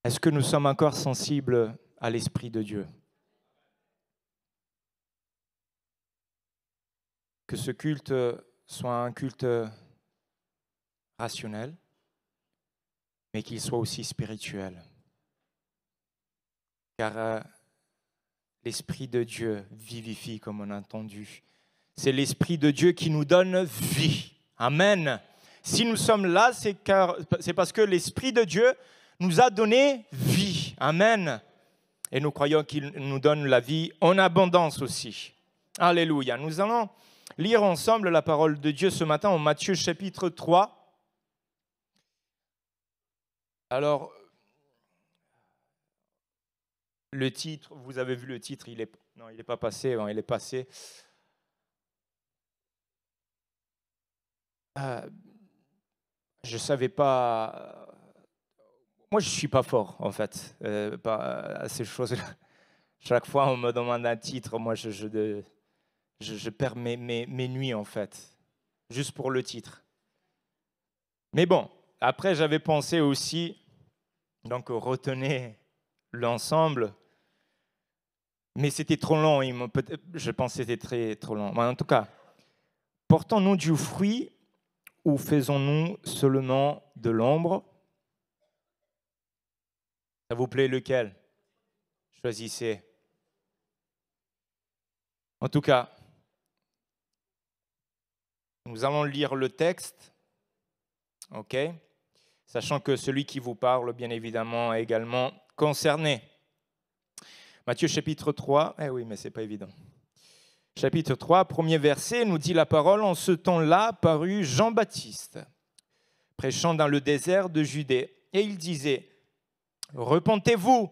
Est-ce que nous sommes encore sensibles à l'Esprit de Dieu? Que ce culte soit un culte rationnel, mais qu'il soit aussi spirituel. Car l'Esprit de Dieu vivifie, comme on a entendu. C'est l'Esprit de Dieu qui nous donne vie. Amen. Si nous sommes là, c'est parce que l'Esprit de Dieu nous a donné vie. Amen. Et nous croyons qu'il nous donne la vie en abondance aussi. Alléluia. Nous allons lire ensemble la parole de Dieu ce matin en Matthieu chapitre 3. Alors, le titre, vous avez vu le titre, il n'est pas passé, il est passé. Je ne savais pas. Moi, je ne suis pas fort, en fait, à ces choses-là. Chaque fois, on me demande un titre, moi, je perds mes nuits, en fait, juste pour le titre. Mais bon, après, j'avais pensé aussi, donc, retenez l'ensemble, mais c'était trop long. Je pensais que c'était trop long. Mais en tout cas, portons-nous du fruit ou faisons-nous seulement de l'ombre? Ça vous plaît lequel? Choisissez. En tout cas, nous allons lire le texte, ok? Sachant que celui qui vous parle, bien évidemment, est également concerné. Matthieu chapitre 3, oui, mais ce n'est pas évident. Chapitre 3, premier verset, nous dit la parole, en ce temps-là parut Jean-Baptiste, prêchant dans le désert de Judée, et il disait, « Repentez-vous,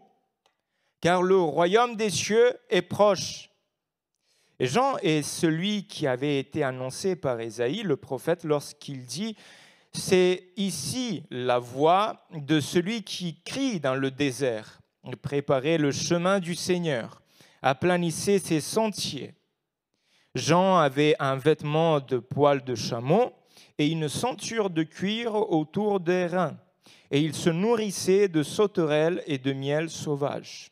car le royaume des cieux est proche. » Et Jean est celui qui avait été annoncé par Ésaïe, le prophète, lorsqu'il dit « C'est ici la voix de celui qui crie dans le désert. Préparez le chemin du Seigneur, aplanissez ses sentiers. » Jean avait un vêtement de poil de chameau et une ceinture de cuir autour des reins, et il se nourrissait de sauterelles et de miel sauvage.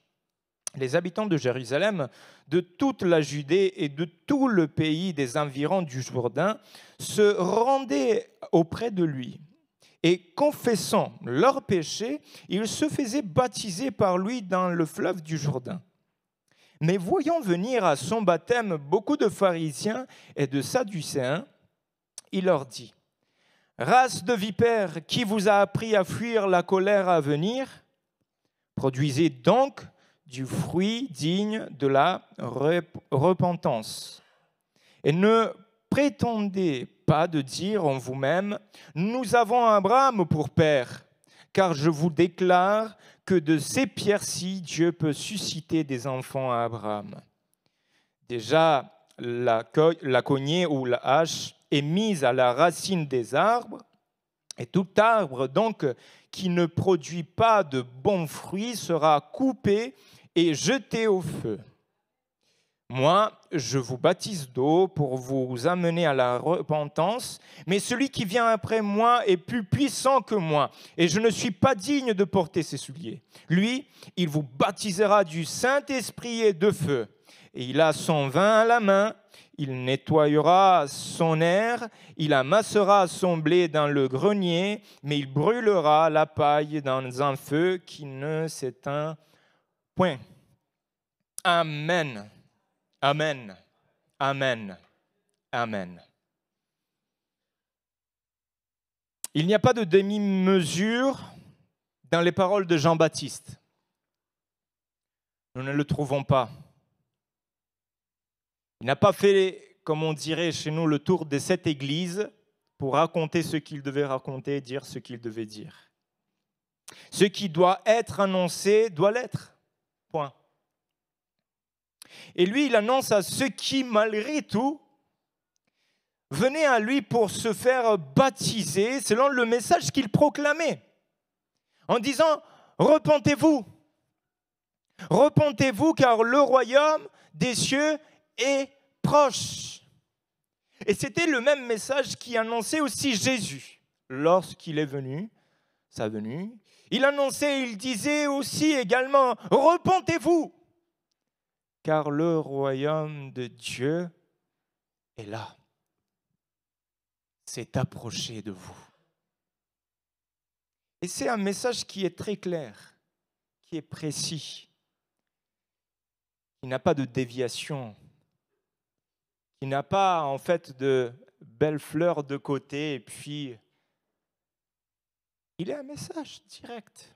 Les habitants de Jérusalem, de toute la Judée et de tout le pays des environs du Jourdain se rendaient auprès de lui. Et confessant leurs péchés, ils se faisaient baptiser par lui dans le fleuve du Jourdain. Mais voyant venir à son baptême beaucoup de pharisiens et de sadducéens, il leur dit, « Race de vipères, qui vous a appris à fuir la colère à venir? Produisez donc du fruit digne de la repentance. Et ne prétendez pas de dire en vous-même, nous avons Abraham pour père, car je vous déclare que de ces pierres-ci, Dieu peut susciter des enfants à Abraham. Déjà, la cognée ou la hache est mise à la racine des arbres, et tout arbre donc qui ne produit pas de bons fruits sera coupé et jeté au feu. Moi, je vous baptise d'eau pour vous amener à la repentance, mais celui qui vient après moi est plus puissant que moi, et je ne suis pas digne de porter ses souliers. Lui, il vous baptisera du Saint-Esprit et de feu, et il a son vin à la main, il nettoyera son aire, il amassera son blé dans le grenier, mais il brûlera la paille dans un feu qui ne s'éteint point. Amen. Amen. Amen. Amen. Il n'y a pas de demi-mesure dans les paroles de Jean-Baptiste. Nous ne le trouvons pas. Il n'a pas fait, comme on dirait chez nous, le tour de cette église pour raconter ce qu'il devait raconter, dire ce qu'il devait dire. Ce qui doit être annoncé doit l'être. Point. Et lui, il annonce à ceux qui, malgré tout, venaient à lui pour se faire baptiser selon le message qu'il proclamait, en disant « Repentez-vous, repentez-vous car le royaume des cieux est proche. » Et c'était le même message qui annonçait aussi Jésus lorsqu'il est venu, sa venue. Il annonçait, il disait aussi également, repentez-vous, car le royaume de Dieu est là, s'est approché de vous. Et c'est un message qui est très clair, qui est précis, qui n'a pas de déviation, qui n'a pas en fait de belles fleurs de côté, et puis il est un message direct.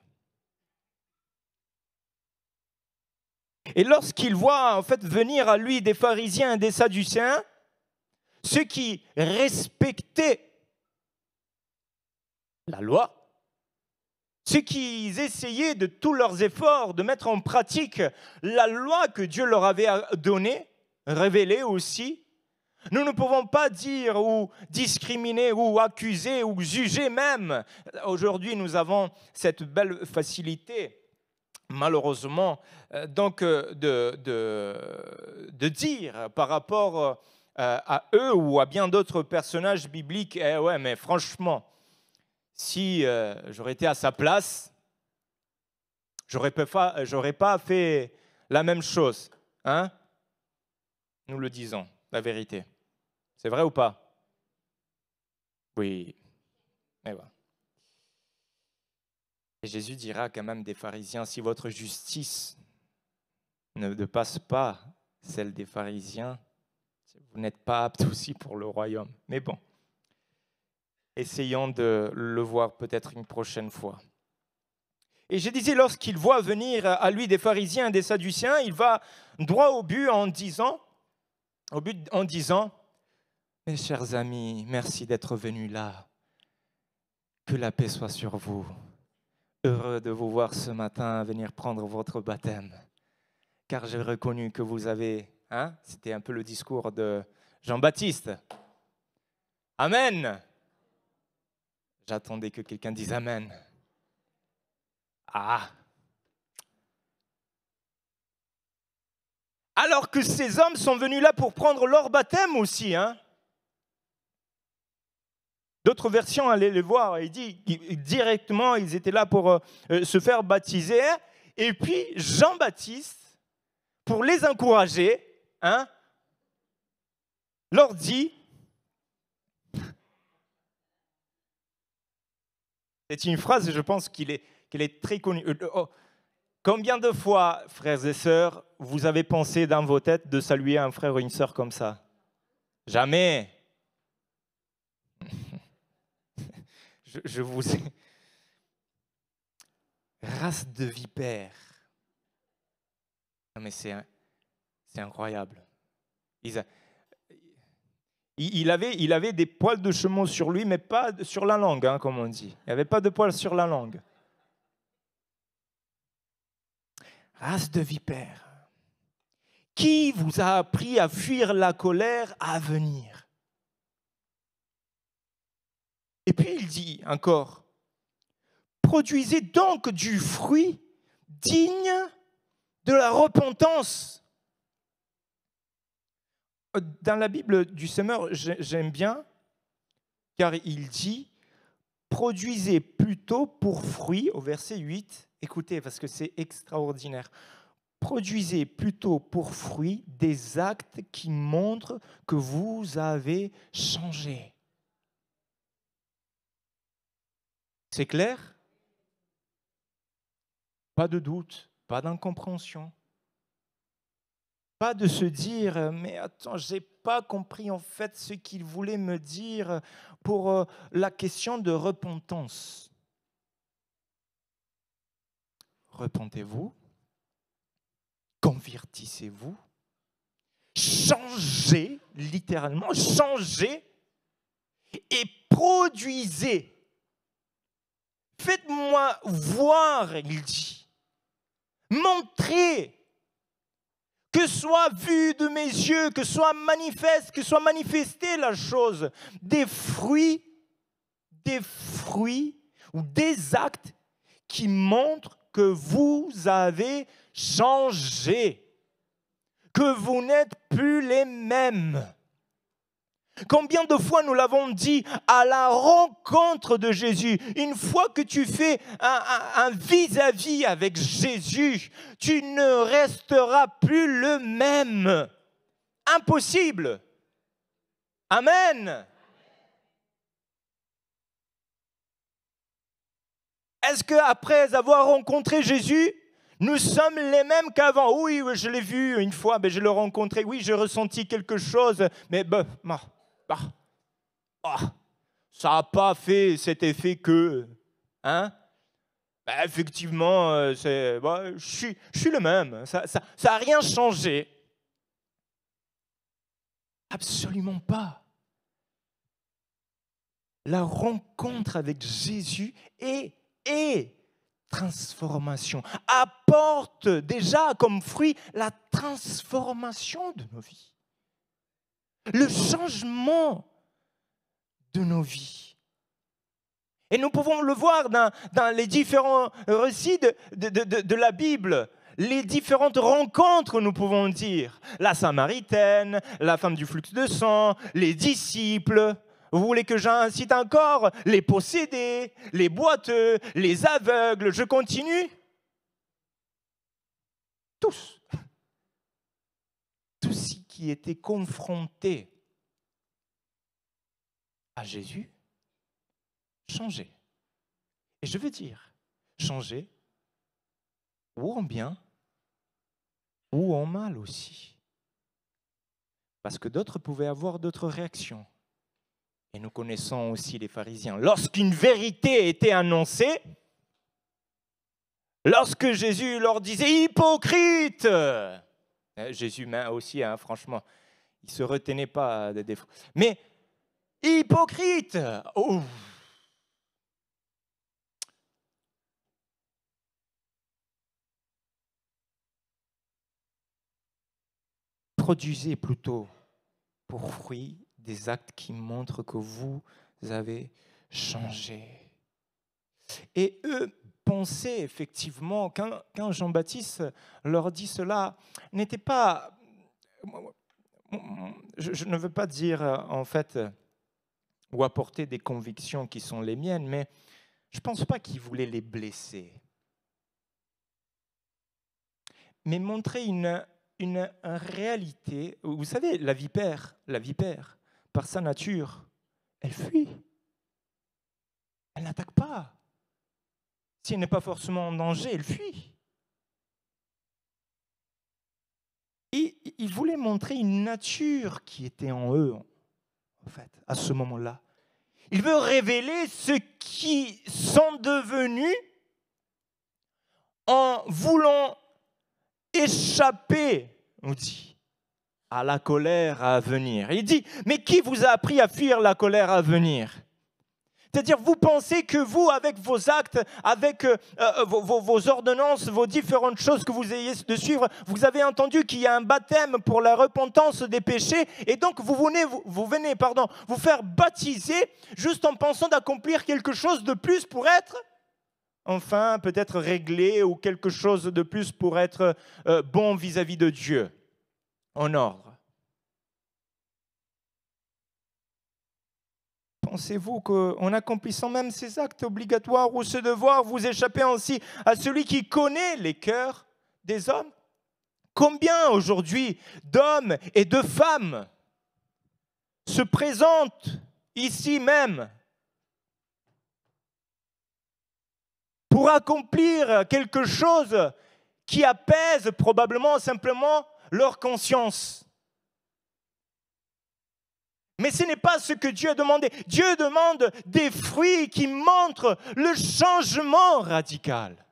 Et lorsqu'il voit en fait venir à lui des pharisiens et des sadducéens, ceux qui respectaient la loi, ceux qui essayaient de tous leurs efforts de mettre en pratique la loi que Dieu leur avait donnée, révélée aussi, nous ne pouvons pas dire ou discriminer ou accuser ou juger même. Aujourd'hui, nous avons cette belle facilité, malheureusement, de dire par rapport à eux ou à bien d'autres personnages bibliques, eh ouais, mais franchement, si j'aurais été à sa place, j'aurais pas fait la même chose. Hein? Nous le disons, la vérité. C'est vrai ou pas? Oui. Mais voilà. Et Jésus dira quand même des pharisiens, si votre justice ne passe pas celle des pharisiens, vous n'êtes pas apte aussi pour le royaume. Mais bon, essayons de le voir peut-être une prochaine fois. Et je disais, lorsqu'il voit venir à lui des pharisiens et des sadducéens, il va droit au but en disant, mes chers amis, merci d'être venus là. Que la paix soit sur vous. Heureux de vous voir ce matin venir prendre votre baptême. Car j'ai reconnu que vous avez... c'était un peu le discours de Jean-Baptiste. Amen. J'attendais que quelqu'un dise Amen. Ah. Alors que ces hommes sont venus là pour prendre leur baptême aussi, D'autres versions, allez les voir, il dit directement, ils étaient là pour se faire baptiser. Et puis Jean-Baptiste, pour les encourager, leur dit, c'est une phrase, je pense qu'elle est très connue. Combien de fois, frères et sœurs, vous avez pensé dans vos têtes de saluer un frère ou une sœur comme ça? Jamais. Je vous ai... Race de vipères. Non mais c'est incroyable. Il avait des poils de chameau sur lui, mais pas sur la langue, comme on dit. Il n'y avait pas de poils sur la langue. Race de vipères. Qui vous a appris à fuir la colère à venir? Et puis il dit encore, produisez donc du fruit digne de la repentance. Dans la Bible du Semeur, j'aime bien, car il dit, produisez plutôt pour fruit, au verset 8, écoutez, parce que c'est extraordinaire, produisez plutôt pour fruit des actes qui montrent que vous avez changé. C'est clair? Pas de doute, pas d'incompréhension. Pas de se dire, mais attends, je n'ai pas compris en fait ce qu'il voulait me dire pour la question de repentance. Repentez-vous, convertissez-vous, changez, littéralement, changez et produisez. Faites-moi voir, il dit. Montrez. Que soit vu de mes yeux, que soit manifeste, que soit manifestée la chose. Des fruits ou des actes qui montrent que vous avez changé. Que vous n'êtes plus les mêmes. Combien de fois nous l'avons dit à la rencontre de Jésus, une fois que tu fais un vis-à-vis avec Jésus, tu ne resteras plus le même. Impossible. Amen. Est-ce qu'après avoir rencontré Jésus, nous sommes les mêmes qu'avant? Oui, je l'ai vu une fois, je l'ai rencontré, oui, j'ai ressenti quelque chose, mais ça n'a pas fait cet effet que... Hein? Effectivement, je suis le même, ça n'a rien changé. Absolument pas. La rencontre avec Jésus est transformation, apporte déjà comme fruit la transformation de nos vies, le changement de nos vies. Et nous pouvons le voir dans les différents récits de la Bible, les différentes rencontres, nous pouvons dire. La Samaritaine, la femme du flux de sang, les disciples. Vous voulez que j'incite encore? Les possédés, les boiteux, les aveugles, je continue? Tous. Tous ceux qui étaient confrontés à Jésus, changer. Et je veux dire, changer ou en bien ou en mal aussi. Parce que d'autres pouvaient avoir d'autres réactions. Et nous connaissons aussi les pharisiens. Lorsqu'une vérité était annoncée, lorsque Jésus leur disait « hypocrite », Jésus aussi, franchement, il ne se retenait pas des défauts. Mais « hypocrite », oh. Produisez plutôt pour fruit des actes qui montrent que vous avez changé. Et eux pensaient effectivement, quand Jean-Baptiste leur dit cela, n'était pas... Je ne veux pas dire en fait, ou apporter des convictions qui sont les miennes, mais je ne pense pas qu'il voulait les blesser. Mais montrer une réalité. Vous savez, la vipère, par sa nature, elle fuit. Elle n'attaque pas. Si elle n'est pas forcément en danger, elle fuit. Et il voulait montrer une nature qui était en eux, en fait, à ce moment-là. Il veut révéler ce qui sont devenus en voulant échapper, on dit, à la colère à venir. Il dit, mais qui vous a appris à fuir la colère à venir? C'est-à-dire, vous pensez que vous, avec vos actes, avec vos ordonnances, vos différentes choses que vous ayez de suivre, vous avez entendu qu'il y a un baptême pour la repentance des péchés, et donc vous venez vous faire baptiser juste en pensant d'accomplir quelque chose de plus pour être, enfin, peut-être réglé, ou quelque chose de plus pour être bon vis-à-vis de Dieu, en ordre. Pensez-vous qu'en accomplissant même ces actes obligatoires ou ce devoir, vous échappez ainsi à celui qui connaît les cœurs des hommes? Combien aujourd'hui d'hommes et de femmes se présentent ici même pour accomplir quelque chose qui apaise probablement simplement leur conscience? Mais ce n'est pas ce que Dieu a demandé. Dieu demande des fruits qui montrent le changement radical.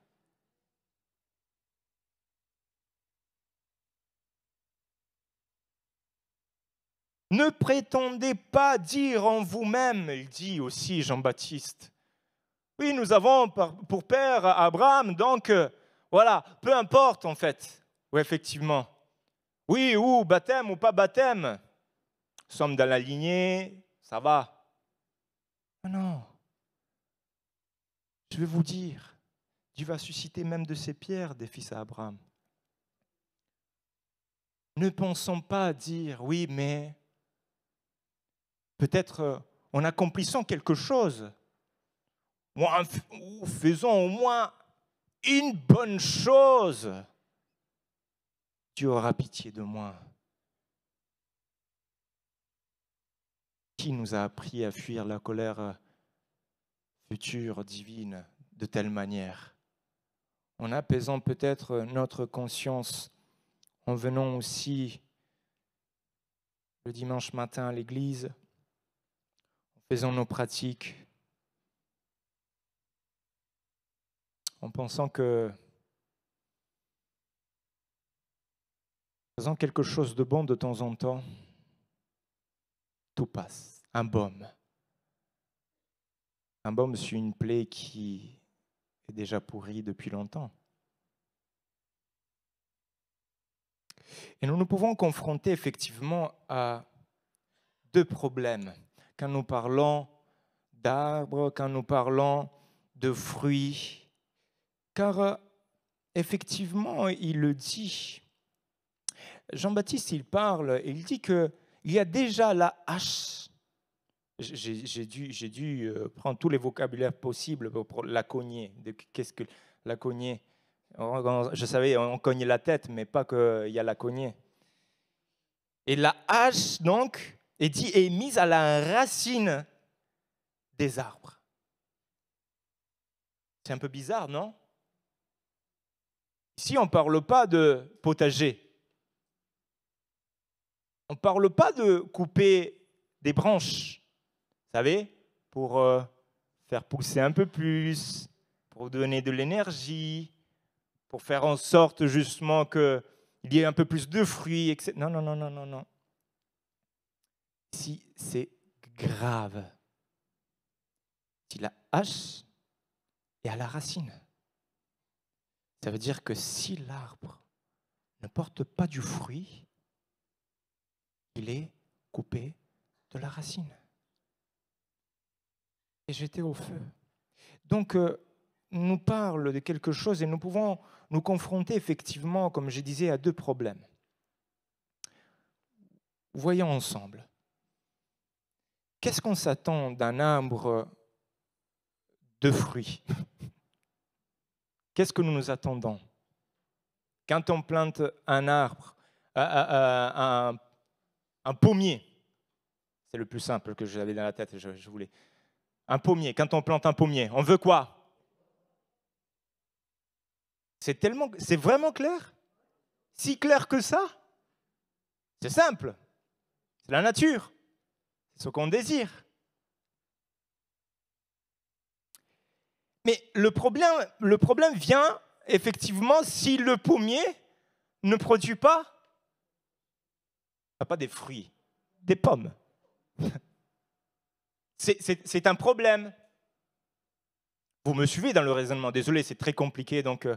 Ne prétendez pas dire en vous-même, il dit aussi Jean-Baptiste. Oui, nous avons pour père Abraham, donc voilà, peu importe en fait. Oui, effectivement. Oui, ou baptême ou pas baptême. Nous sommes dans la lignée, ça va. Non. Je vais vous dire, Dieu va susciter même de ces pierres des fils à Abraham. Ne pensons pas dire, oui, mais peut-être en accomplissant quelque chose, ou faisant au moins une bonne chose, Dieu aura pitié de moi. Qui nous a appris à fuir la colère future divine de telle manière? En apaisant peut-être notre conscience, en venant aussi le dimanche matin à l'église, en faisant nos pratiques, en pensant que faisant quelque chose de bon de temps en temps, tout passe. Un baume. Un baume sur une plaie qui est déjà pourrie depuis longtemps. Et nous nous pouvons confronter effectivement à deux problèmes. Quand nous parlons d'arbres, quand nous parlons de fruits, car effectivement, il le dit. Jean-Baptiste, il parle, il dit qu'il y a déjà la hache. J'ai dû prendre tous les vocabulaires possibles pour la cogner. Qu'est-ce que la cogner? Je savais, on cognait la tête, mais pas qu'il y a la cognée. Et la hache, donc, est mise à la racine des arbres. C'est un peu bizarre, non? Ici, on ne parle pas de potager. On ne parle pas de couper des branches, vous savez, pour faire pousser un peu plus, pour donner de l'énergie, pour faire en sorte justement qu'il y ait un peu plus de fruits, etc. Non, non, non, non, non, non. Ici, c'est grave. Si la hache est à la racine, ça veut dire que si l'arbre ne porte pas du fruit, il est coupé de la racine et jeté au feu. Donc, nous parle de quelque chose et nous pouvons nous confronter effectivement, comme je disais, à deux problèmes. Voyons ensemble. Qu'est-ce qu'on s'attend d'un arbre de fruits? Qu'est-ce que nous nous attendons? Quand on plante un arbre, un pommier, c'est le plus simple que j'avais dans la tête, je voulais. Un pommier, quand on plante un pommier, on veut quoi? C'est vraiment clair? Si clair que ça? C'est simple. C'est la nature. C'est ce qu'on désire. Mais le problème vient effectivement si le pommier ne produit pas des fruits, des pommes. C'est un problème. Vous me suivez dans le raisonnement. Désolé, c'est très compliqué, donc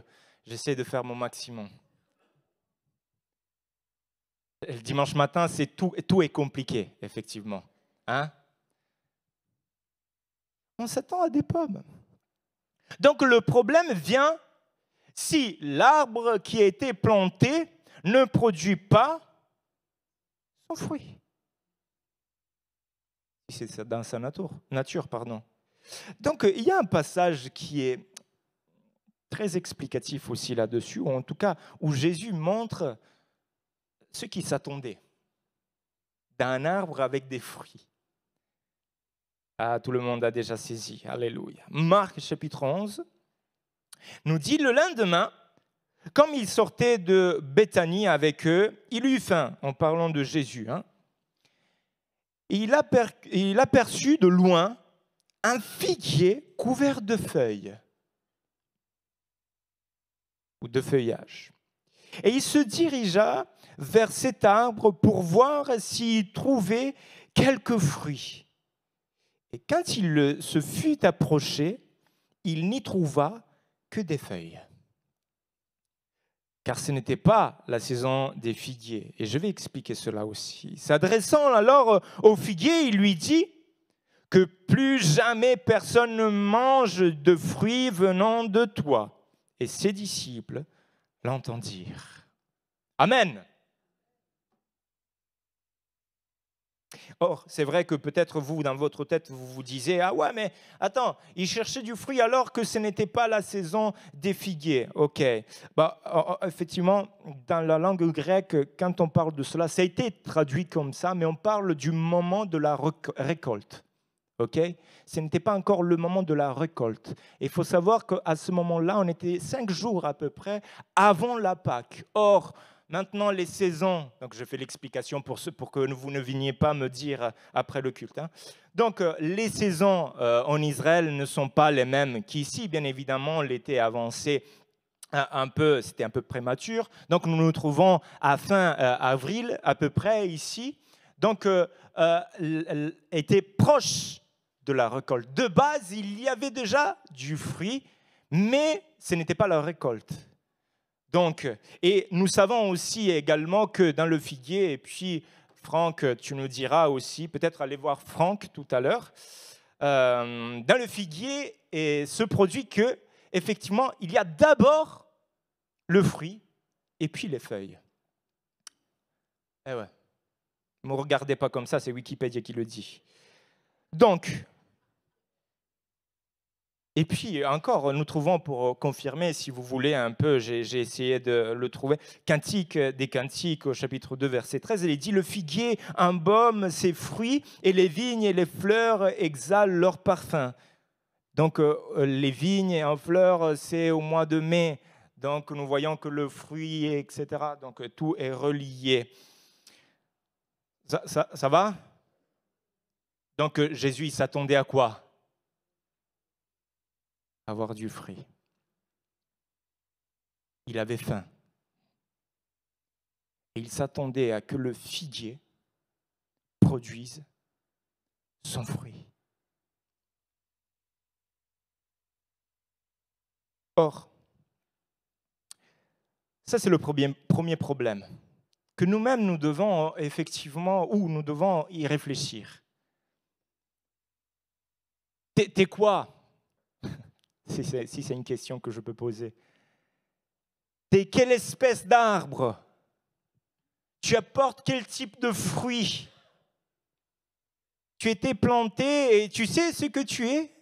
j'essaie de faire mon maximum. Le dimanche matin, tout est compliqué, effectivement. Hein? On s'attend à des pommes. Donc le problème vient si l'arbre qui a été planté ne produit pas son fruit. C'est dans sa nature. Donc il y a un passage qui est très explicatif aussi là-dessus, ou en tout cas où Jésus montre ce qui s'attendait d'un arbre avec des fruits. Ah, tout le monde a déjà saisi. Alléluia. Marc chapitre 11 nous dit le lendemain, comme il sortait de Béthanie avec eux, il eut faim, en parlant de Jésus. Il aperçut de loin un figuier couvert de feuilles ou de feuillage. Et il se dirigea vers cet arbre pour voir s'il trouvait quelques fruits. Et quand il se fut approché, il n'y trouva que des feuilles. Car ce n'était pas la saison des figuiers. Et je vais expliquer cela aussi. S'adressant alors au figuier, il lui dit que plus jamais personne ne mange de fruits venant de toi. Et ses disciples l'entendirent. Amen. Or, c'est vrai que peut-être vous, dans votre tête, vous vous disiez, ah ouais, mais attends, ils cherchaient du fruit alors que ce n'était pas la saison des figuiers. Ok. Effectivement, dans la langue grecque, quand on parle de cela, ça a été traduit comme ça, mais on parle du moment de la récolte. Ok. Ce n'était pas encore le moment de la récolte. Il faut savoir qu'à ce moment-là, on était 5 jours à peu près avant la Pâque. Or, maintenant, les saisons, donc je fais l'explication pour que vous ne veniez pas me dire après le culte. Hein. Donc, les saisons en Israël ne sont pas les mêmes qu'ici. Bien évidemment, l'été avancé c'était un peu prématuré. Donc, nous nous trouvons à fin avril, à peu près ici. Donc, était proche de la récolte. De base, il y avait déjà du fruit, mais ce n'était pas la récolte. Donc, et nous savons aussi également que dans le figuier, et puis Franck, tu nous diras aussi, peut-être aller voir Franck tout à l'heure, dans le figuier, et se produit que, effectivement, il y a d'abord le fruit et puis les feuilles. Eh ouais, ne me regardez pas comme ça, c'est Wikipédia qui le dit. Donc, et puis encore, nous trouvons, pour confirmer, si vous voulez un peu, j'ai essayé de le trouver, Cantique des Cantiques au chapitre 2, verset 13, il est dit, le figuier embaume ses fruits et les vignes et les fleurs exhalent leur parfum. Donc les vignes en fleurs, c'est au mois de mai. Donc nous voyons que le fruit, etc., donc tout est relié. Ça va? Donc Jésus, il s'attendait à quoi? Avoir du fruit. Il avait faim. Et il s'attendait à que le figuier produise son fruit. Or, ça c'est le premier problème, que nous-mêmes nous devons effectivement, ou nous devons y réfléchir. T'es quoi? Si c'est une question que je peux poser. T'es quelle espèce d'arbre? Tu apportes quel type de fruit? Tu étais planté et tu sais ce que tu es?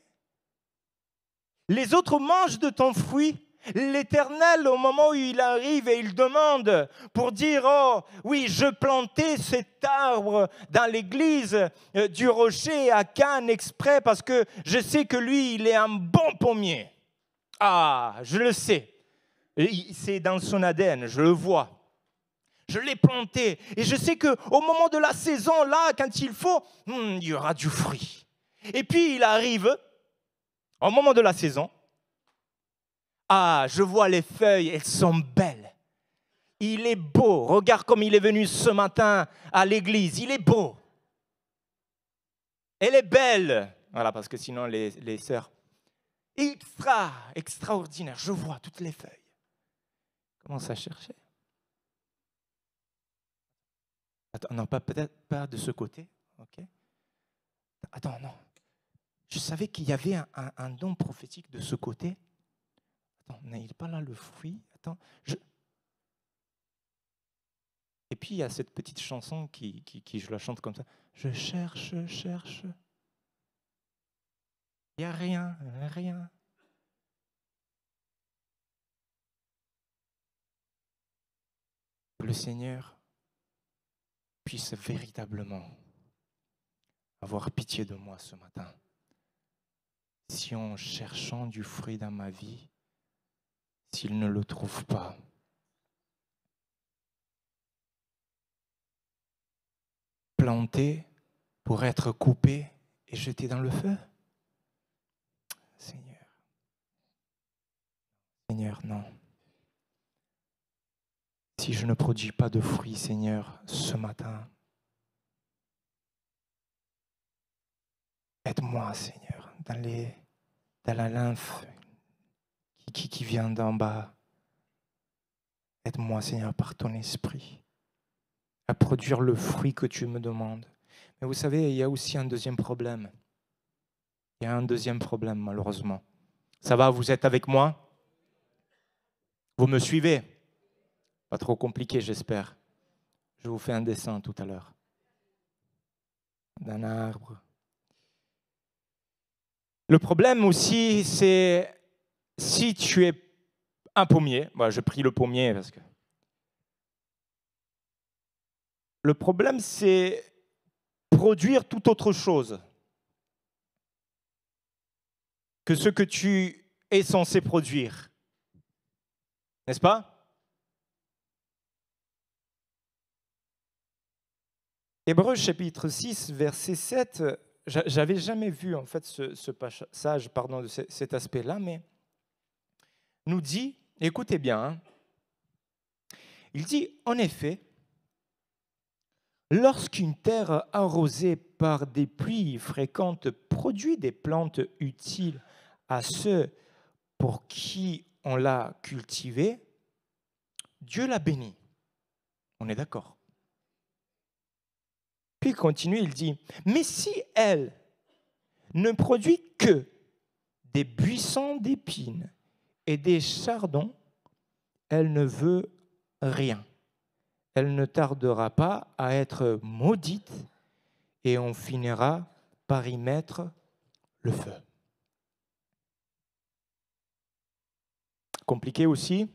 Les autres mangent de ton fruit. L'Éternel, au moment où il arrive et il demande pour dire, oh oui, je plantais cet arbre dans l'église du Rocher à Cannes exprès parce que je sais que lui, il est un bon pommier. Ah, je le sais. C'est dans son ADN, je le vois. Je l'ai planté et je sais qu'au moment de la saison, là, quand il faut, il y aura du fruit. Et puis il arrive, au moment de la saison, ah, je vois les feuilles, elles sont belles. Il est beau. Regarde comme il est venu ce matin à l'église. Il est beau. Elle est belle. Voilà, parce que sinon les sœurs. Extraordinaire. Je vois toutes les feuilles. Commence à chercher. Attends, non, peut-être pas de ce côté. Ok. Attends, non. Je savais qu'il y avait un don prophétique de ce côté. Attends, il n'est pas là le fruit. Attends, Et puis il y a cette petite chanson qui je la chante comme ça. Je cherche. Il n'y a rien, rien. Que le Seigneur puisse véritablement avoir pitié de moi ce matin. Si en cherchant du fruit dans ma vie, s'il ne le trouve pas, planté pour être coupé et jeté dans le feu? Seigneur, non. Si je ne produis pas de fruits, Seigneur, ce matin, aide-moi, Seigneur, dans la lymphe qui vient d'en bas. Aide-moi, Seigneur, par ton esprit, à produire le fruit que tu me demandes. Mais vous savez, il y a aussi un deuxième problème. Il y a un deuxième problème, malheureusement. Ça va, vous êtes avec moi? Vous me suivez? Pas trop compliqué, j'espère. Je vous fais un dessin tout à l'heure. d'un arbre. Le problème aussi, c'est si tu es un pommier. Moi, je prie le pommier parce que... Le problème, c'est produire tout autre chose que ce que tu es censé produire. N'est-ce pas? Hébreux chapitre 6, verset 7, j'avais jamais vu en fait ce passage de cet aspect-là, mais nous dit, écoutez bien, hein, il dit, en effet, lorsqu'une terre arrosée par des pluies fréquentes produit des plantes utiles à ceux pour qui on l'a cultivée, Dieu la bénit. On est d'accord? Puis il continue, il dit, mais si elle ne produit que des buissons d'épines et des chardons, elle ne veut rien. Elle ne tardera pas à être maudite et on finira par y mettre le feu. Compliqué aussi.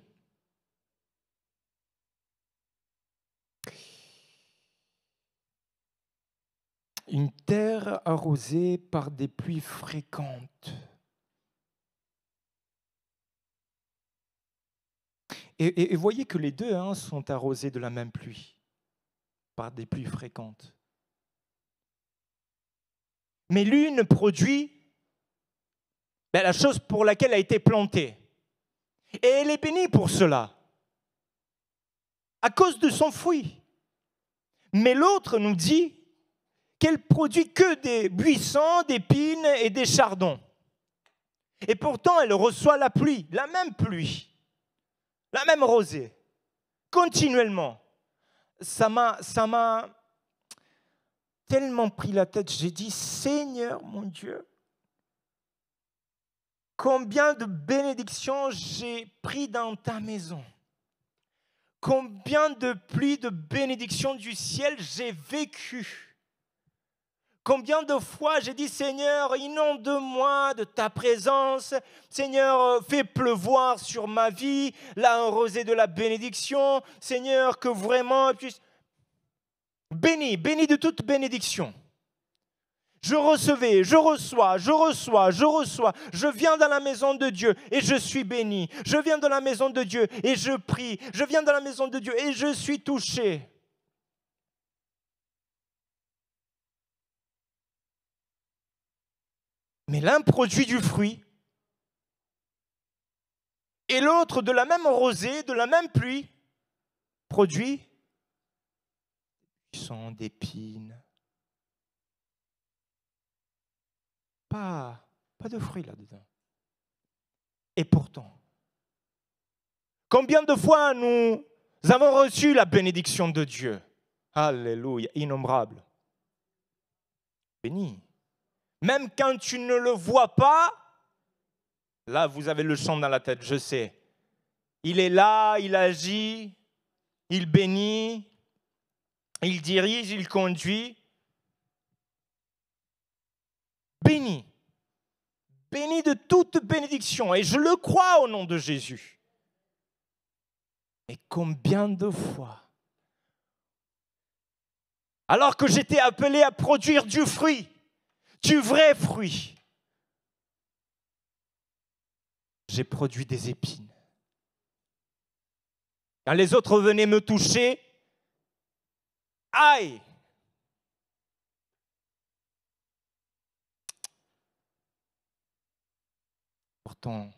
Une terre arrosée par des pluies fréquentes. Et voyez que les deux sont arrosés de la même pluie, par des pluies fréquentes. Mais l'une produit la chose pour laquelle elle a été plantée. Et elle est bénie pour cela, à cause de son fruit. Mais l'autre nous dit qu'elle produit que des buissons, d'épines et des chardons. Et pourtant, elle reçoit la pluie, la même rosée, continuellement. Ça m'a tellement pris la tête, j'ai dit, Seigneur, mon Dieu, combien de bénédictions j'ai pris dans ta maison. Combien de pluies, de bénédictions du ciel j'ai vécu. Combien de fois j'ai dit, Seigneur, inonde-moi de ta présence. Seigneur, fais pleuvoir sur ma vie, la rosée de la bénédiction. Seigneur, que vraiment puisse... Béni de toute bénédiction. Je recevais, je reçois. Je viens dans la maison de Dieu et je suis béni. Je viens dans la maison de Dieu et je prie. Je viens dans la maison de Dieu et je suis touché. Mais l'un produit du fruit et l'autre de la même rosée, de la même pluie, produit buissons d'épines. Pas de fruits là-dedans. Et pourtant, combien de fois nous avons reçu la bénédiction de Dieu? Alléluia, innombrable. Béni. Même quand tu ne le vois pas, là vous avez le chant dans la tête, je sais. Il est là, il agit, il bénit, il dirige, il conduit. Béni. Béni de toute bénédiction. Et je le crois au nom de Jésus. Et combien de fois, alors que j'étais appelé à produire du fruit, du vrai fruit, j'ai produit des épines. Quand les autres venaient me toucher, aïe! Pourtant,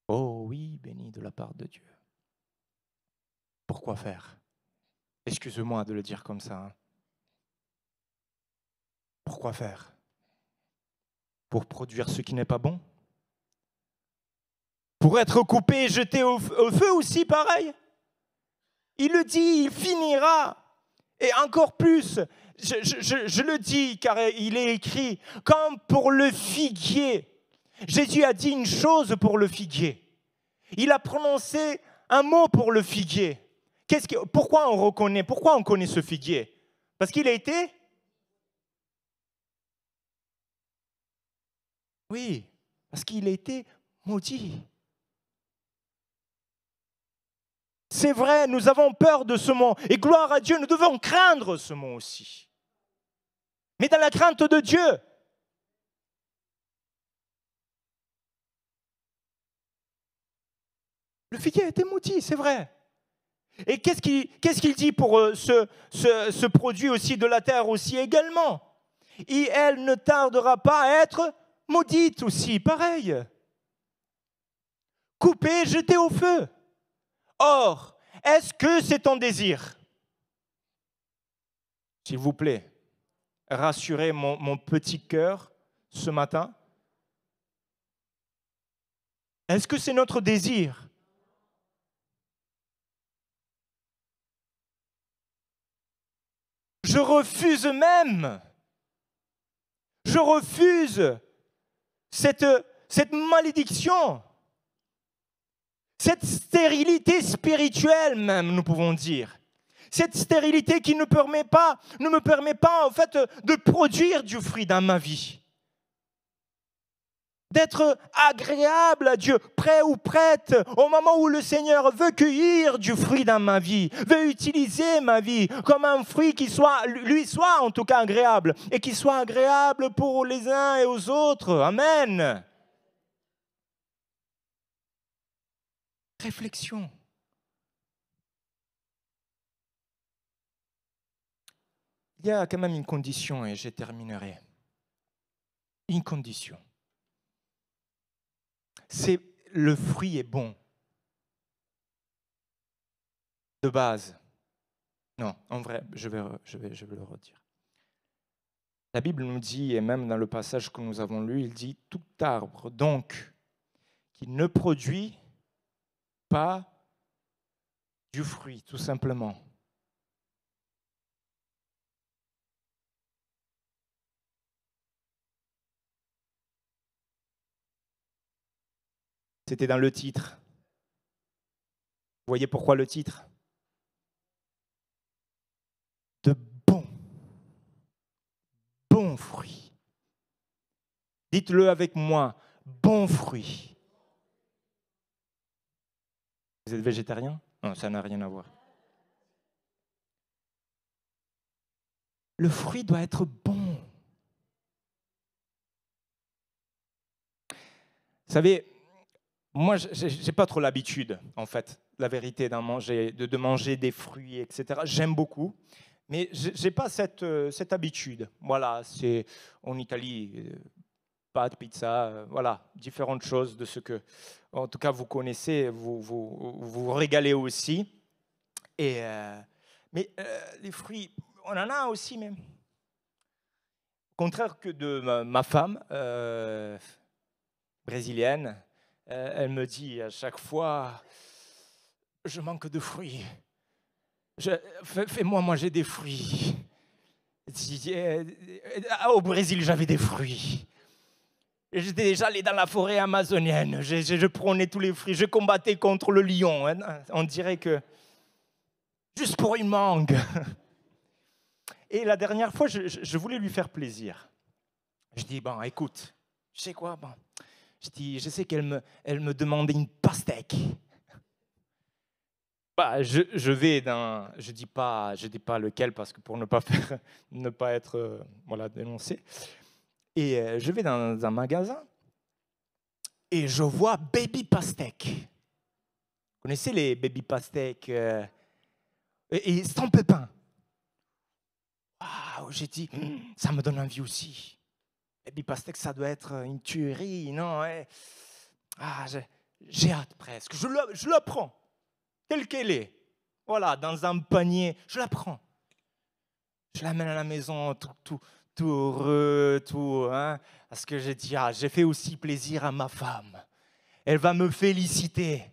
oh oui, béni de la part de Dieu. Pourquoi faire? Excuse-moi de le dire comme ça. Pourquoi faire? Pour produire ce qui n'est pas bon? Pour être coupé et jeté au feu aussi, pareil? Il le dit, il finira. Et encore plus, je le dis car il est écrit, comme pour le figuier. Jésus a dit une chose pour le figuier. Il a prononcé un mot pour le figuier. Pourquoi on connaît ce figuier? Parce qu'il a été? Oui, parce qu'il a été maudit. C'est vrai, nous avons peur de ce mot. Et gloire à Dieu, nous devons craindre ce mot aussi. Mais dans la crainte de Dieu. Le figuier a été maudit, c'est vrai. Et qu'est-ce qu'il dit pour ce produit aussi de la terre aussi également? Et elle ne tardera pas à être maudite aussi, pareil. Coupée, jetée au feu. Or, est-ce que c'est ton désir? S'il vous plaît, rassurez mon petit cœur ce matin. Est-ce que c'est notre désir? Je refuse même. Je refuse cette malédiction. Cette stérilité spirituelle même, nous pouvons dire. Cette stérilité qui ne me permet pas en fait de produire du fruit dans ma vie. D'être agréable à Dieu, prêt ou prête, au moment où le Seigneur veut cueillir du fruit dans ma vie, veut utiliser ma vie comme un fruit qui lui soit en tout cas agréable, et qui soit agréable pour les uns et aux autres. Amen. Réflexion. Il y a quand même une condition, et je terminerai. Une condition. C'est le fruit est bon. De base. Non, en vrai, je vais le redire. La Bible nous dit, et même dans le passage que nous avons lu, il dit « Tout arbre, donc, qui ne produit pas du fruit, tout simplement. » C'était dans le titre. Vous voyez pourquoi le titre? De bons fruits. Dites-le avec moi, bons fruits. Vous êtes végétarien? Non, ça n'a rien à voir. Le fruit doit être bon. Vous savez, moi, je n'ai pas trop l'habitude, en fait, la vérité, de manger des fruits, etc. J'aime beaucoup, mais je n'ai pas cette habitude. Voilà, c'est en Italie, pâtes, pizza, voilà, différentes choses de ce que, en tout cas, vous connaissez, vous régalez aussi. Mais les fruits, on en a aussi même. Au contraire que de ma femme brésilienne, elle me dit à chaque fois, je manque de fruits. Fais-moi manger des fruits. Au Brésil, j'avais des fruits. J'étais déjà allé dans la forêt amazonienne. Je prenais tous les fruits. Je combattais contre le lion. On dirait que juste pour une mangue. Et la dernière fois, je voulais lui faire plaisir. Je dis, bon, écoute, tu sais quoi, bon. Je sais qu'elle me demandait une pastèque. Bah, je vais dans, je dis pas lequel parce que pour ne pas être dénoncé. Et je vais dans un magasin et je vois baby pastèque. Vous connaissez les baby pastèques et sans pépins. Waouh, j'ai dit, ça me donne envie aussi. Baby pastèque, ça doit être une tuerie, non? Ouais. Ah, j'ai hâte presque. Je la prends, telle qu'elle est. Voilà, dans un panier, je la prends. Je l'amène à la maison, tout heureux, parce que j'ai dit, j'ai fait aussi plaisir à ma femme. Elle va me féliciter.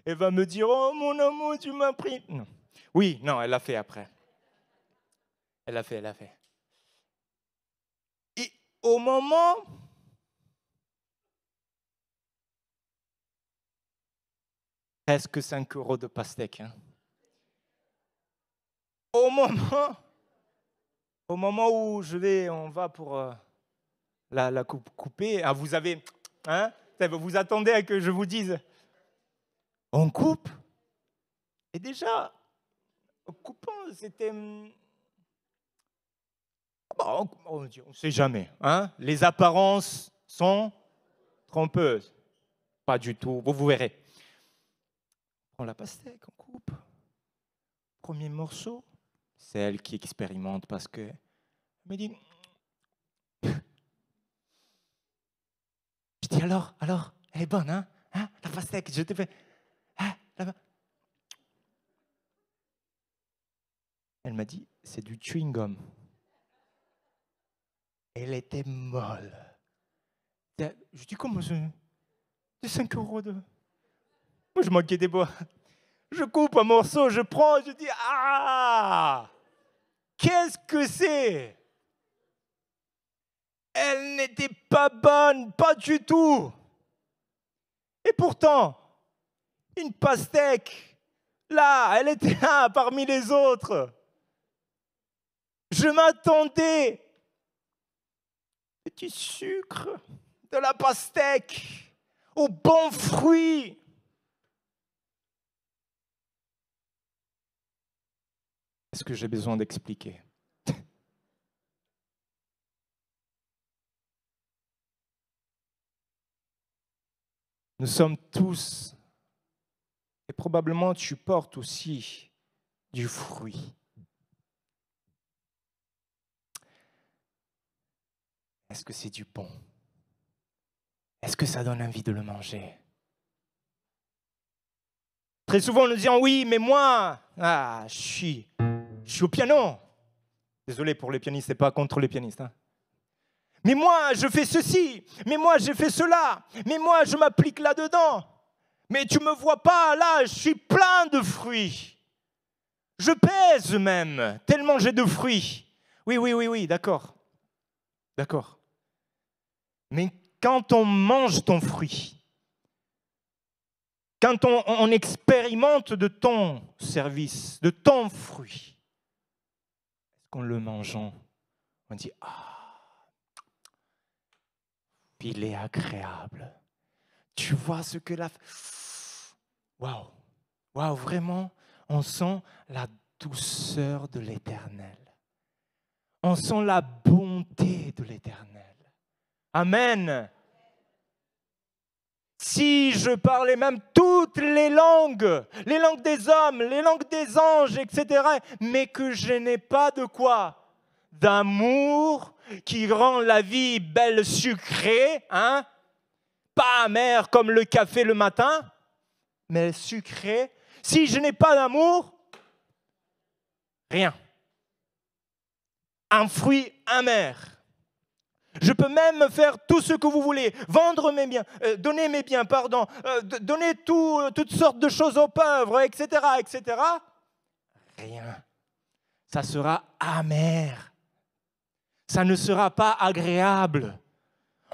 Elle va me dire, oh mon amour, tu m'as pris. Non. Oui, non, elle l'a fait après. Elle l'a fait. Et au moment... Presque 5 € de pastèque. Hein. Au moment Au moment où on va pour la couper, ah, vous avez, hein, vous attendez à que je vous dise, on coupe. Et déjà, en coupant, c'était, bon, on ne sait jamais, hein. Les apparences sont trompeuses. Pas du tout, vous verrez. On prend la pastèque, on coupe. Premier morceau, c'est elle qui expérimente parce que elle me dit, je dis alors, elle est bonne, hein, la pastèque, je te fais, hein, elle m'a dit, c'est du chewing-gum. Elle était molle. Je dis, comment c'est 5 euros de... Moi, je manquais des bois. Je coupe un morceau, je prends, je dis, ah, qu'est-ce que c'est? Elle n'était pas bonne, pas du tout. Et pourtant, une pastèque, là, elle était là parmi les autres. Je m'attendais du sucre, de la pastèque, aux bons fruits. Est-ce que j'ai besoin d'expliquer? Nous sommes tous, et probablement tu portes aussi du fruit. Est-ce que c'est du bon? Est-ce que ça donne envie de le manger? Très souvent, nous disons oui, mais moi, je suis au piano. Désolé pour les pianistes, c'est pas contre les pianistes. Hein. Mais moi, je fais ceci. Mais moi, j'ai fait cela. Mais moi, je m'applique là-dedans. Mais tu me vois pas, là, je suis plein de fruits. Je pèse même, tellement j'ai de fruits. Oui, d'accord. D'accord. Mais quand on mange ton fruit, quand on expérimente de ton service, de ton fruit, est-ce qu'en le mangeant, on dit « Ah, il est agréable. Tu vois ce que la... Waouh, vraiment, on sent la douceur de l'Éternel. On sent la bonté de l'Éternel. Amen. Si je parlais même toutes les langues des hommes, les langues des anges, etc., mais que je n'ai pas de quoi? D'amour qui rend la vie belle sucrée, hein? Pas amère comme le café le matin, mais sucrée. Si je n'ai pas d'amour, rien. Un fruit amer. Je peux même faire tout ce que vous voulez, vendre mes biens, donner mes biens, donner toutes sortes de choses aux pauvres, etc., etc. Rien. Ça sera amer. Ça ne sera pas agréable.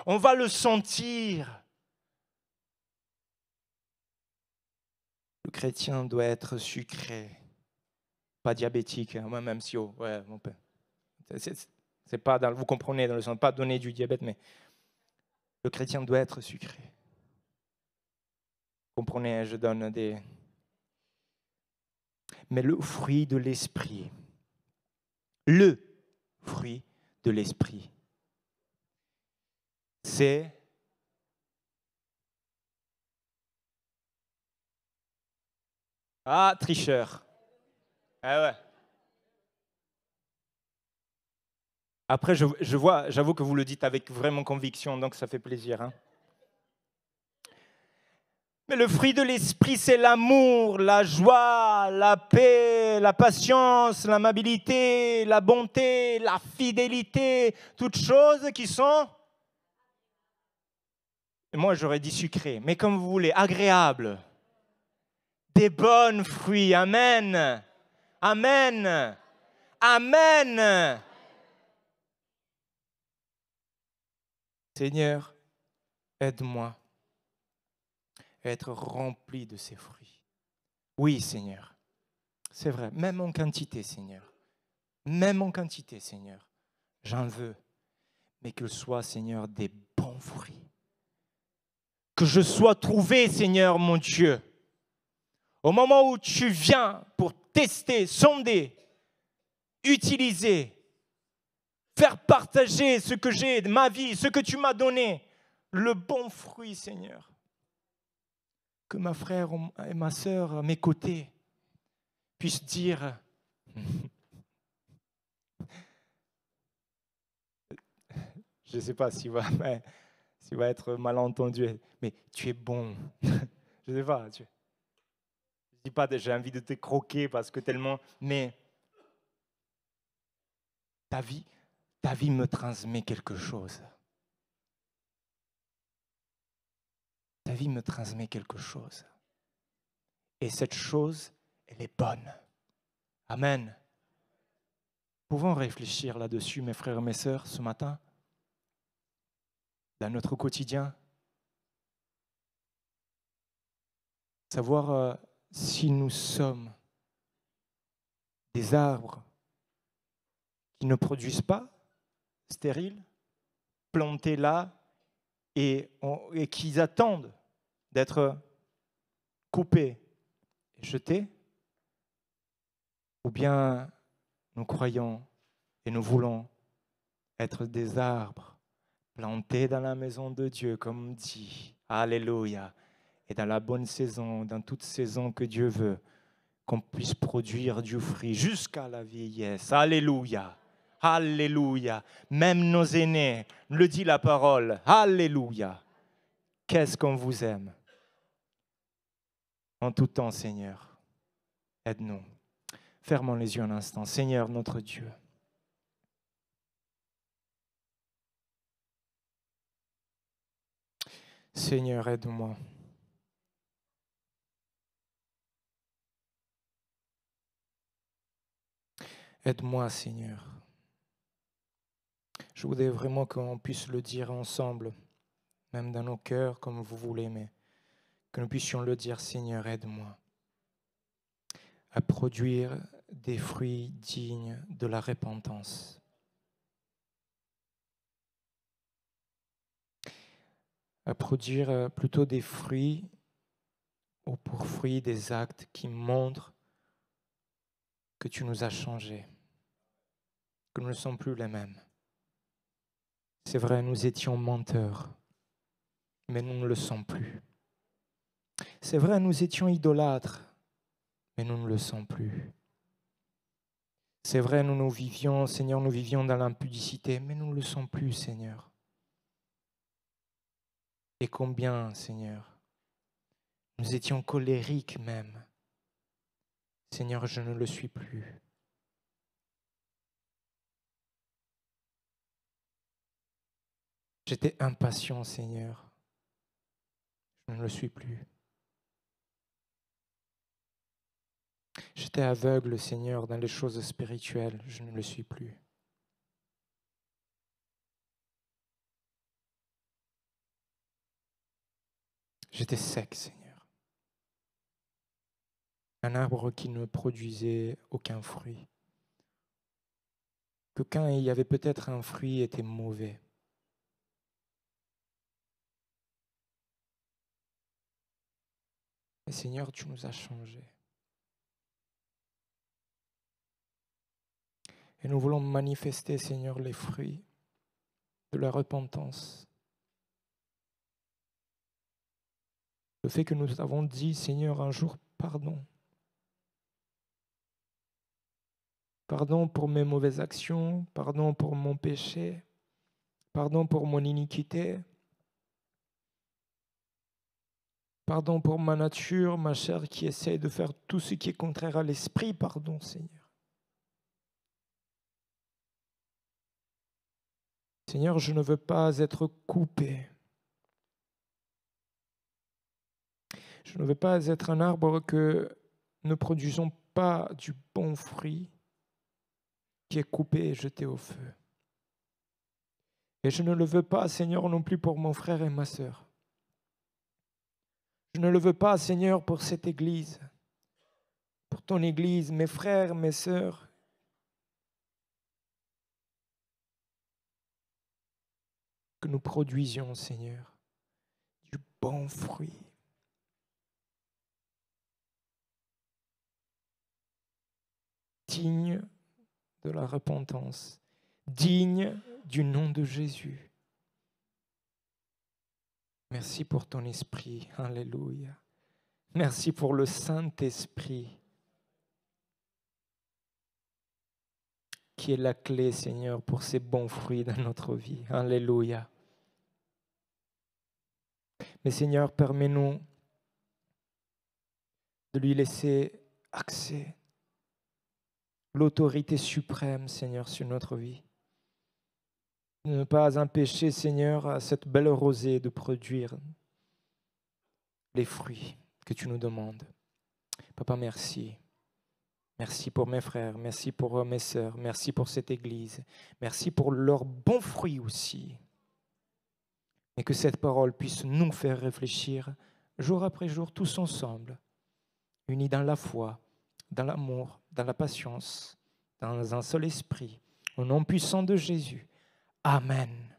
On va le sentir. Le chrétien doit être sucré, pas diabétique. Moi-même, si, ouais, mon père. C'est pas vous comprenez, dans le sens pas donner du diabète, mais le chrétien doit être sucré. Vous comprenez, je donne des... Mais le fruit de l'esprit, c'est tricheur. Ah ouais. Après, j'avoue que vous le dites avec vraiment conviction, donc ça fait plaisir. Hein. Mais le fruit de l'esprit, c'est l'amour, la joie, la paix, la patience, l'amabilité, la bonté, la fidélité, toutes choses qui sont... Moi, j'aurais dit sucré, mais comme vous voulez, agréable. Des bons fruits. Amen. Amen. Amen. Seigneur, aide-moi à être rempli de ces fruits. Oui, Seigneur. C'est vrai, même en quantité, Seigneur. Même en quantité, Seigneur. j'en veux, mais que ce soit, Seigneur, des bons fruits. Que je sois trouvé, Seigneur, mon Dieu, au moment où tu viens pour tester, sonder, utiliser, faire partager ce que j'ai, ma vie, ce que tu m'as donné, le bon fruit, Seigneur. Que ma frère et ma sœur à mes côtés puissent dire je ne sais pas s'il va être mal entendu, mais tu es bon. Je ne sais pas. Je ne dis pas que j'ai envie de te croquer parce que tellement, mais ta vie me transmet quelque chose. Ta vie me transmet quelque chose. Et cette chose, elle est bonne. Amen. Pouvons réfléchir là-dessus, mes frères et mes sœurs, ce matin, dans notre quotidien. Savoir si nous sommes des arbres qui ne produisent pas, stériles, plantés là et qui attendent d'être coupés et jetés, ou bien nous croyons et nous voulons être des arbres plantés dans la maison de Dieu, comme dit. Alléluia. Et dans la bonne saison, dans toute saison que Dieu veut, qu'on puisse produire du fruit jusqu'à la vieillesse. Alléluia. Alléluia. Même nos aînés, le dit la parole. Alléluia. Qu'est-ce qu'on vous aime. En tout temps, Seigneur, aide-nous. Fermons les yeux un instant. Seigneur, notre Dieu. Seigneur, aide-moi. Aide-moi, Seigneur. Je voudrais vraiment qu'on puisse le dire ensemble, même dans nos cœurs, comme vous voulez, mais que nous puissions le dire, Seigneur, aide-moi à produire des fruits dignes de la repentance. À produire plutôt des fruits ou pour fruits des actes qui montrent que tu nous as changés, que nous ne sommes plus les mêmes. C'est vrai, nous étions menteurs, mais nous ne le sommes plus. C'est vrai, nous étions idolâtres, mais nous ne le sommes plus. C'est vrai, nous vivions, Seigneur, nous vivions dans l'impudicité, mais nous ne le sommes plus, Seigneur. Et combien, Seigneur, nous étions colériques même. Seigneur, je ne le suis plus. J'étais impatient, Seigneur. Je ne le suis plus. J'étais aveugle, Seigneur, dans les choses spirituelles. Je ne le suis plus. J'étais sec, Seigneur. Un arbre qui ne produisait aucun fruit. Que quand il y avait peut-être un fruit, était mauvais. Mais Seigneur, tu nous as changés. Et nous voulons manifester, Seigneur, les fruits de la repentance. Le fait que nous avons dit, Seigneur, un jour, pardon. Pardon pour mes mauvaises actions, pardon pour mon péché, pardon pour mon iniquité, pardon pour ma nature, ma chair qui essaie de faire tout ce qui est contraire à l'esprit, pardon, Seigneur. Seigneur, je ne veux pas être coupé. Je ne veux pas être un arbre que ne produisons pas du bon fruit qui est coupé et jeté au feu. Et je ne le veux pas, Seigneur, non plus pour mon frère et ma sœur. Je ne le veux pas, Seigneur, pour cette Église, pour ton Église, mes frères, mes sœurs. que nous produisions, Seigneur, du bon fruit. Digne de la repentance, digne du nom de Jésus. Merci pour ton esprit, alléluia. Merci pour le Saint-Esprit qui est la clé, Seigneur, pour ces bons fruits dans notre vie, alléluia. Mais Seigneur, permets-nous de lui laisser accès, l'autorité suprême, Seigneur, sur notre vie. De ne pas empêcher, Seigneur, à cette belle rosée de produire les fruits que tu nous demandes. Papa, merci. Merci pour mes frères, merci pour mes sœurs, merci pour cette Église, merci pour leurs bons fruits aussi. Et que cette parole puisse nous faire réfléchir jour après jour, tous ensemble, unis dans la foi, dans l'amour, dans la patience, dans un seul esprit, au nom puissant de Jésus. Amen.